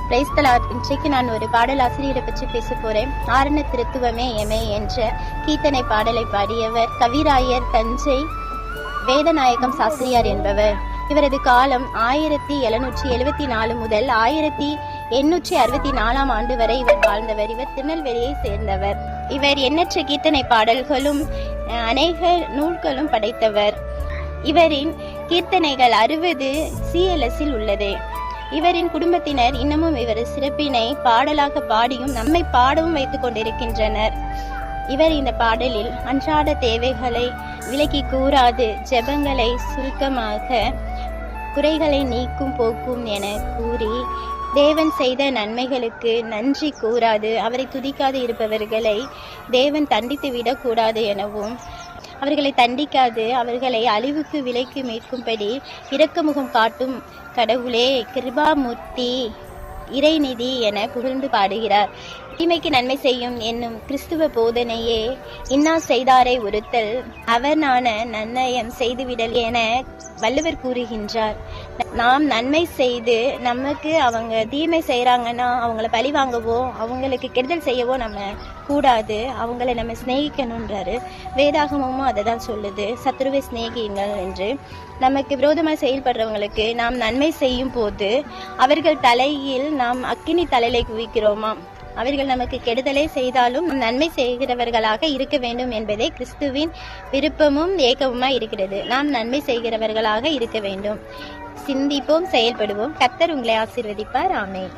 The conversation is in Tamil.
Praise the Lord. இன்றைக்கு நான் ஒரு பாடல் ஆசிரியரை பற்றி பேச போறேன். ஆரண திருத்துவமே எமே என்ற கீர்த்தனை பாடலை பாடியவர் கவிராயர் தஞ்சை வேதநாயகம் சாஸ்திரியார் என்பவர். இவரது காலம் 1774 முதல் 1864 ஆண்டு வரை இவர் வாழ்ந்தவர். இவர் திருநெல்வேலியை சேர்ந்தவர். இவர் எண்ணற்ற கீர்த்தனை பாடல்களும் அநேக நூல்களும் படைத்தவர். இவரின் கீர்த்தனைகள் 60 CLS-இல் உள்ளது. இவரின் குடும்பத்தினர் இன்னமும் இவர் சிறப்பினை பாடலாக பாடியும் நம்மை பாடவும் வைத்துக் கொண்டிருக்கின்றனர். இவர் இந்த பாடலில் அன்றாட தேவைகளை விலக்கி கூறாது, ஜெபங்களை சுருக்கமாக குறைகளை நீக்கும் போக்கும் என கூறி, தேவன் செய்த நன்மைகளுக்கு நன்றி கூறாது, அவரை துதிக்காது இருப்பவர்களை தேவன் தண்டித்து விடக்கூடாது எனவும், அவர்களை தண்டிக்காது அவர்களை அழிவுக்கு விலைக்கு மீட்கும்படி இரக்கமுகம் காட்டும் கடவுளே கிருபாமூர்த்தி இறைநிதி என புகழ்ந்து பாடுகிறார். தீமைக்கு நன்மை செய்யும் என்னும் கிறிஸ்துவ போதனையே இன்னா செய்தாரை ஒருத்தல் அவர் நான நன்னயம் செய்துவிடல் என வள்ளுவர் கூறுகின்றார். நாம் நன்மை செய்து நமக்கு அவங்க தீமை செய்யறாங்கன்னா அவங்கள பழி வாங்கவோ அவங்களுக்கு கெடுதல் செய்யவோ நம்ம கூடாது, அவங்கள நம்ம சிநேகிக்கணுன்றாரு. வேதாகமும் அதை தான் சொல்லுது, சத்ருவை சிநேகியுங்கள் என்று. நமக்கு விரோதமாக செயல்படுறவங்களுக்கு நாம் நன்மை செய்யும் போது அவர்கள் தலையில் நாம் அக்கினி தலையிலை குவிக்கிறோமா? அவர்கள் நமக்கு கெடுதலை செய்தாலும் நன்மை செய்கிறவர்களாக இருக்க வேண்டும் என்பதே கிறிஸ்துவின் விருப்பமும் ஏக்கமுமாய் இருக்கிறது. நாம் நன்மை செய்கிறவர்களாக இருக்க வேண்டும். சிந்திப்போம், செயல்படுவோம். கர்த்தர் உங்களை ஆசீர்வதிப்பார். ஆமென்.